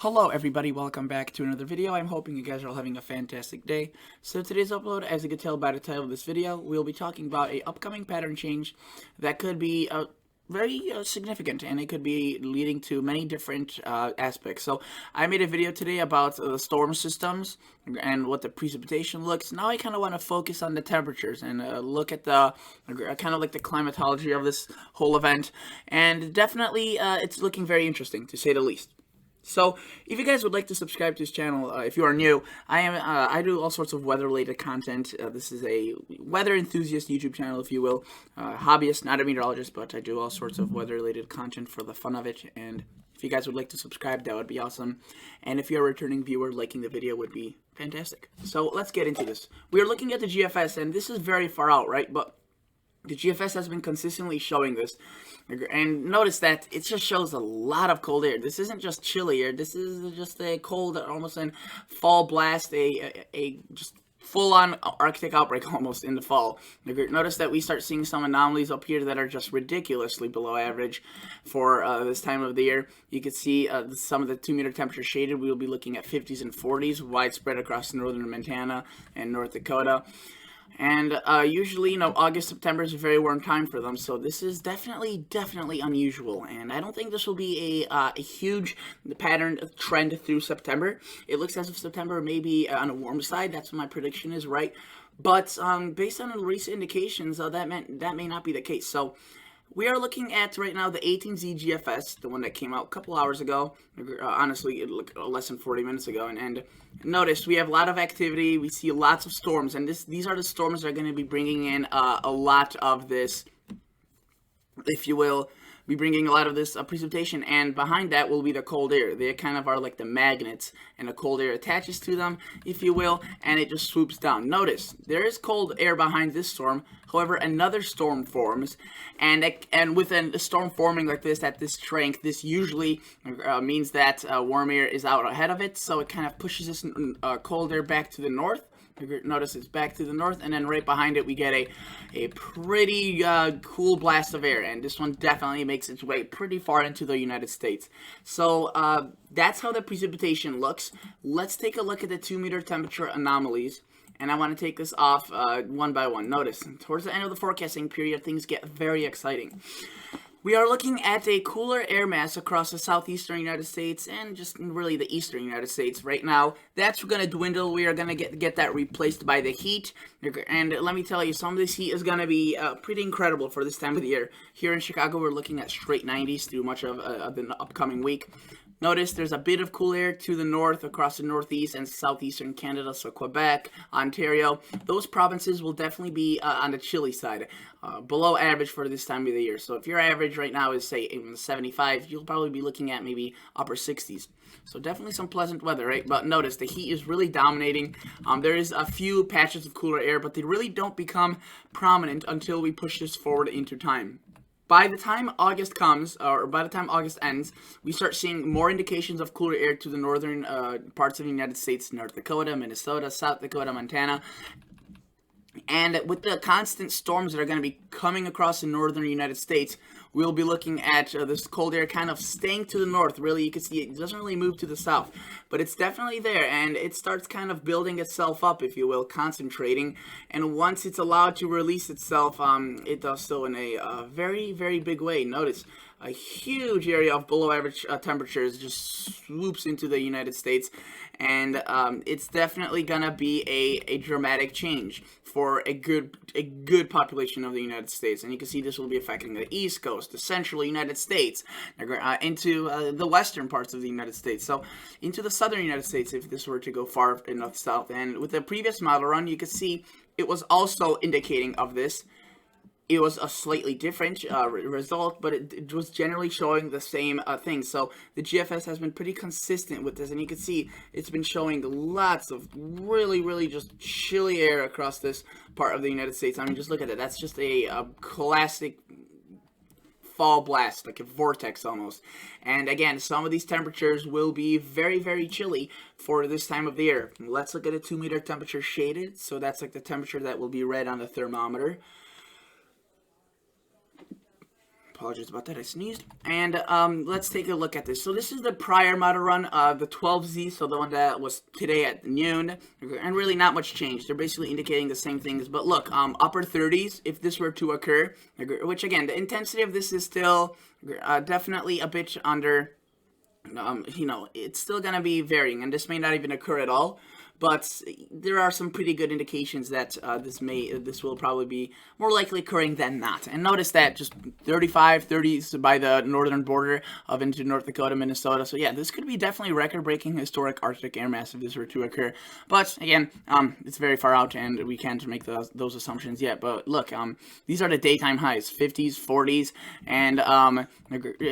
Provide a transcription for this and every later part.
Hello everybody, welcome back to another video. I'm hoping you guys are all having a fantastic day. So today's upload, as you can tell by the title of this video, we'll be talking about a upcoming pattern change that could be very significant, and it could be leading to many different aspects. So I made a video today about storm systems and what the precipitation looks. Now I kind of want to focus on the temperatures and look at the kind of like the climatology of this whole event, and definitely it's looking very interesting to say the least. So, if you guys would like to subscribe to this channel, if you are new, I do all sorts of weather-related content. This is a weather enthusiast YouTube channel, if you will. Hobbyist, not a meteorologist, but I do all sorts of weather-related content for the fun of it. And if you guys would like to subscribe, that would be awesome. And if you're a returning viewer, liking the video would be fantastic. So, let's get into this. We are looking at the GFS, and this is very far out, right? But the GFS has been consistently showing this, and notice that it just shows a lot of cold air. This isn't just chilly air. This is just a cold, almost in fall blast, a just full-on Arctic outbreak almost in the fall. Notice that we start seeing some anomalies up here that are just ridiculously below average for this time of the year. You can see some of the 2-meter temperature shaded. We will be looking at 50s and 40s widespread across northern Montana and North Dakota. And usually, August, September is a very warm time for them, so this is definitely unusual. And I don't think this will be a huge pattern trend through September. It looks as if September may be on a warm side. That's what my prediction is, right? But based on recent indications, that may not be the case. So we are looking at right now the 18Z GFS, the one that came out a couple hours ago. Honestly, it looked less than 40 minutes ago. And notice we have a lot of activity. We see lots of storms, and these are the storms that are going to be bringing in a lot of this, if you will, bringing a lot of this precipitation, and behind that will be the cold air. They kind of are like the magnets, and the cold air attaches to them, if you will, and it just swoops down. Notice, there is cold air behind this storm. However, another storm forms, and with a storm forming like this at this strength, this usually means that warm air is out ahead of it, so it kind of pushes this cold air back to the north. Notice it's back to the north, and then right behind it we get a pretty cool blast of air, and this one definitely makes its way pretty far into the United States. So that's how the precipitation looks. Let's take a look at the 2-meter temperature anomalies, and I want to take this off one by one. Notice, towards the end of the forecasting period, things get very exciting. We are looking at a cooler air mass across the southeastern United States and just really the eastern United States right now. That's going to dwindle. We are going to get that replaced by the heat. And let me tell you, some of this heat is going to be pretty incredible for this time of the year. Here in Chicago, we're looking at straight 90s through much of the upcoming week. Notice there's a bit of cool air to the north across the northeast and southeastern Canada, so Quebec, Ontario. Those provinces will definitely be on the chilly side, below average for this time of the year. So if your average right now is, say, 75, you'll probably be looking at maybe upper 60s. So definitely some pleasant weather, right? But notice the heat is really dominating. There is a few patches of cooler air, but they really don't become prominent until we push this forward into time. By the time August comes, or by the time August ends, we start seeing more indications of cooler air to the northern parts of the United States, North Dakota, Minnesota, South Dakota, Montana. And with the constant storms that are going to be coming across the northern United States, we'll be looking at this cold air kind of staying to the north. Really, you can see it doesn't really move to the south, but it's definitely there, and it starts kind of building itself up, if you will, concentrating. And once it's allowed to release itself, it does so in a very, very big way. Notice a huge area of below average temperatures just swoops into the United States, and it's definitely gonna be a dramatic change for a good population of the United States. And you can see this will be affecting the East Coast, the central United States, into the western parts of the United States, so into the southern United States if this were to go far enough south. And with the previous model run, you can see it was also indicating of this. It was a slightly different result, but it was generally showing the same thing. So the GFS has been pretty consistent with this, and you can see it's been showing lots of really just chilly air across this part of the United States. I mean, just look at it. That's just a classic fall blast, like a vortex almost. And again, some of these temperatures will be very chilly for this time of the year. Let's look at a 2-meter temperature shaded. So that's like the temperature that will be read on the thermometer. Apologies about that, I sneezed. And let's take a look at this. So this is the prior model run, the 12Z, so the one that was today at noon. And really not much change. They're basically indicating the same things. But look, upper 30s, if this were to occur, which again, the intensity of this is still definitely a bit under, you know, it's still going to be varying. And this may not even occur at all. But there are some pretty good indications that this will probably be more likely occurring than not. And notice that just 35, 30s by the northern border of into North Dakota, Minnesota. So yeah, this could be definitely record-breaking historic Arctic air mass if this were to occur. But again, it's very far out, and we can't make those assumptions yet. But look, these are the daytime highs, 50s, 40s, and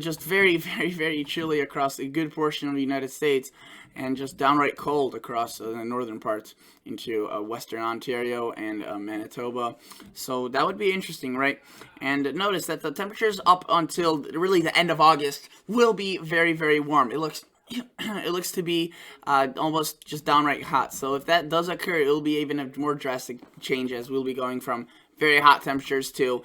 just very, very, very chilly across a good portion of the United States. And just downright cold across the northern parts into western Ontario and Manitoba. So that would be interesting, right? And notice that the temperatures up until really the end of August will be very, very warm. It looks to be almost just downright hot. So if that does occur, it will be even a more drastic change, as we'll be going from very hot temperatures to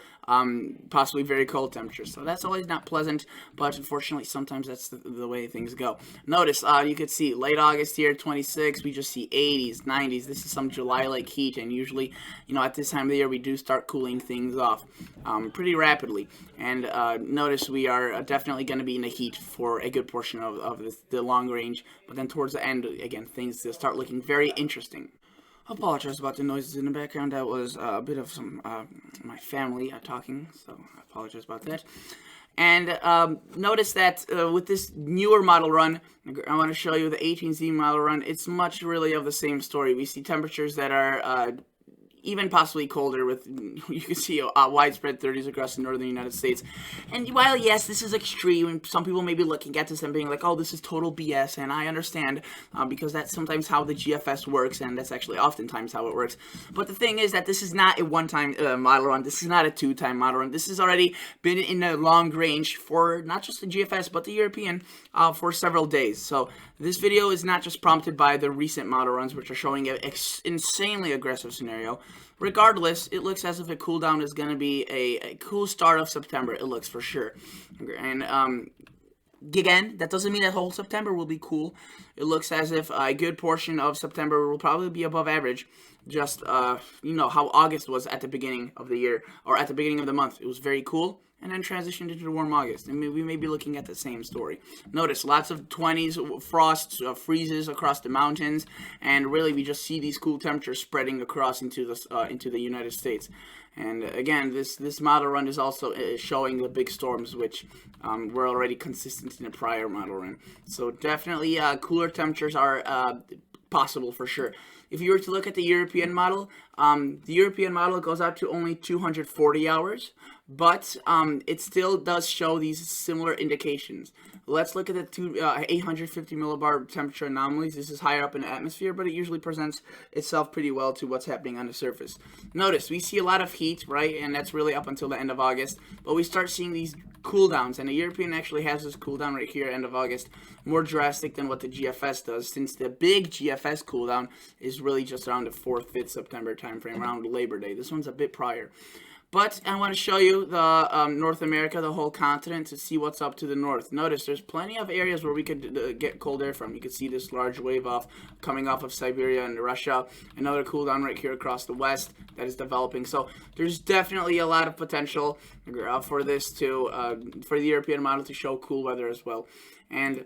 possibly very cold temperatures. So that's always not pleasant, but unfortunately sometimes that's the way things go. Notice you could see late August here, 26, we just see 80s, 90s. This is some July-like heat, and usually, you know, at this time of the year we do start cooling things off pretty rapidly. And notice we are definitely going to be in the heat for a good portion of the long range, but then towards the end, again, things start looking very interesting. I apologize about the noises in the background. That was a bit of some my family talking, so I apologize about that. And notice that with this newer model run, I want to show you the 18Z model run. It's much really of the same story. We see temperatures that are even possibly colder, with, you can see widespread 30s across the northern United States. And while, yes, this is extreme, and some people may be looking at this and being like, oh, this is total BS, and I understand, because that's sometimes how the GFS works, and that's actually oftentimes how it works. But the thing is that this is not a one-time model run. This is not a two-time model run. This has already been in a long range for not just the GFS, but the European for several days. So this video is not just prompted by the recent model runs, which are showing an insanely aggressive scenario. Regardless, it looks as if a cooldown is going to be a cool start of September. It looks for sure. And again, that doesn't mean that whole September will be cool. It looks as if a good portion of September will probably be above average. Just, you know, how August was at the beginning of the year, or at the beginning of the month. It was very cool, and then transitioned into the warm August. And we may be looking at the same story. Notice lots of 20s, frosts, freezes across the mountains, and really we just see these cool temperatures spreading across into the United States. And again, this model run is also showing the big storms, which were already consistent in the prior model run. So definitely cooler temperatures are possible for sure. If you were to look at the European model goes out to only 240 hours, but it still does show these similar indications. Let's look at the 850 millibar temperature anomalies. This is higher up in the atmosphere, but it usually presents itself pretty well to what's happening on the surface. Notice, we see a lot of heat, right? And that's really up until the end of August, but we start seeing these cooldowns, and the European actually has this cooldown right here, end of August, more drastic than what the GFS does, since the big GFS cooldown is really just around the 4th, 5th September timeframe, around Labor Day. This one's a bit prior. But I want to show you the North America, the whole continent, to see what's up to the north. Notice there's plenty of areas where we could get cold air from. You can see this large wave coming off of Siberia and Russia. Another cool down right here across the west that is developing. So there's definitely a lot of potential for this for the European model to show cool weather as well. And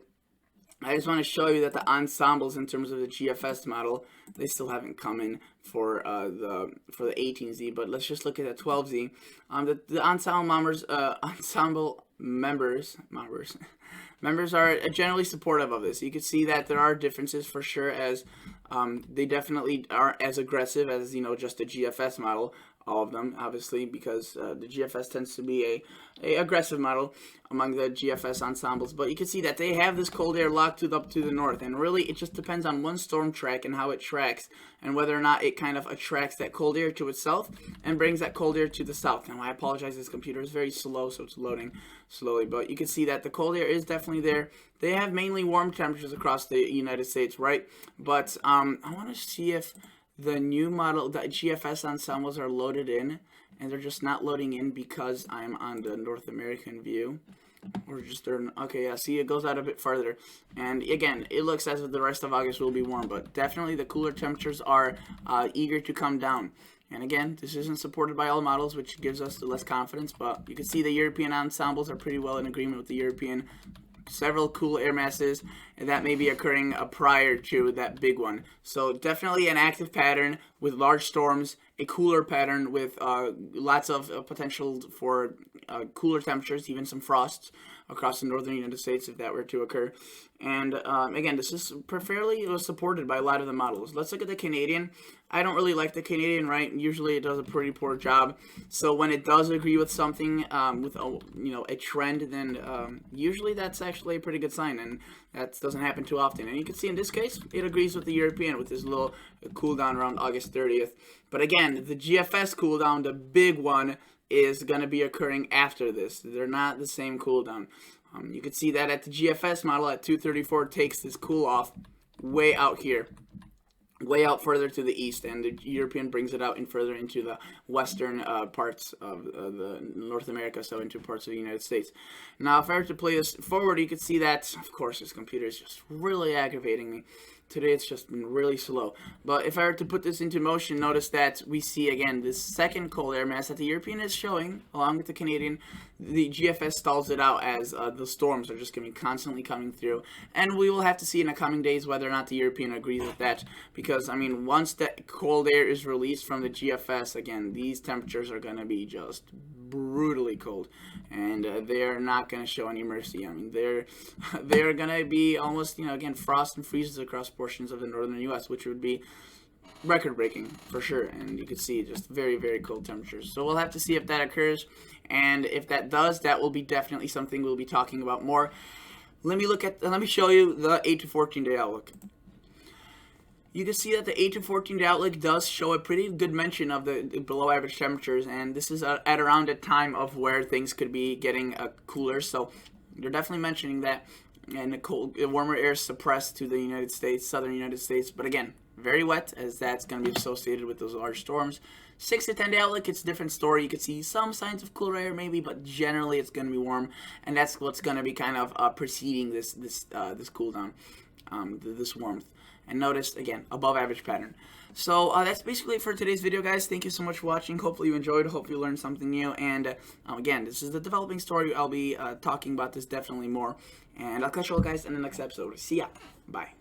I just want to show you that the ensembles in terms of the GFS model, they still haven't come in for the 18Z, but let's just look at the 12Z. The ensemble members are generally supportive of this. You can see that there are differences for sure, as they definitely aren't as aggressive as, you know, just the GFS model. All of them, obviously, because the GFS tends to be a aggressive model among the GFS ensembles. But you can see that they have this cold air locked up to the north, and really it just depends on one storm track and how it tracks, and whether or not it kind of attracts that cold air to itself and brings that cold air to the south. Now, I apologize, this computer is very slow, so it's loading slowly, but you can see that the cold air is definitely there. They have mainly warm temperatures across the United States, right? But I want to see if the new model, the GFS ensembles are loaded in, and they're just not loading in because I'm on the North American view. Or just okay, yeah, see, it goes out a bit farther. And again, it looks as if the rest of August will be warm, but definitely the cooler temperatures are eager to come down. And again, this isn't supported by all models, which gives us less confidence, but you can see the European ensembles are pretty well in agreement with the European. Several cool air masses, and that may be occurring prior to that big one. So definitely an active pattern with large storms, a cooler pattern with lots of potential for cooler temperatures, even some frosts across the northern United States if that were to occur. And again, this is fairly supported by a lot of the models. Let's look at the Canadian. I don't really like the Canadian, right? Usually it does a pretty poor job. So when it does agree with something, with a trend, then usually that's actually a pretty good sign, and that doesn't happen too often. And you can see in this case, it agrees with the European with this little cool down around August 30th. But again, the GFS cool down, the big one, is going to be occurring after this. They're not the same cool down. You can see that at the GFS model at 234 takes this cool off way out here, way out further to the east, and the European brings it out and further into the western parts of the North America, so into parts of the United States. Now, if I were to play this forward, you could see that, of course, this computer is just really aggravating me. Today it's just been really slow. But if I were to put this into motion, notice that we see again this second cold air mass that the European is showing, along with the Canadian. The GFS stalls it out as the storms are just going to be constantly coming through. And we will have to see in the coming days whether or not the European agrees with that. Because, I mean, once that cold air is released from the GFS, again, these temperatures are going to be just brutally cold, and they're not going to show any mercy. I mean, they're going to be almost, again, frost and freezes across portions of the northern U.S., which would be record-breaking for sure. And you can see just very, very cold temperatures. So we'll have to see if that occurs, and if that does, that will be definitely something we'll be talking about more. Let me show you the 8 to 14 day outlook. You can see that the 8 to 14 day outlook does show a pretty good mention of the below average temperatures, and this is at around a time of where things could be getting cooler. So they're definitely mentioning that, and the warmer air is suppressed to the United States, southern United States, but again, very wet, as that's going to be associated with those large storms. 6 to 10 day outlook, it's a different story. You can see some signs of cooler air maybe, but generally it's going to be warm, and that's what's going to be kind of preceding this cool down, this warmth. And notice, again, above average pattern. So that's basically it for today's video, guys. Thank you so much for watching. Hopefully you enjoyed. Hope you learned something new. And again, this is the developing story. I'll be talking about this definitely more. And I'll catch you all guys in the next episode. See ya. Bye.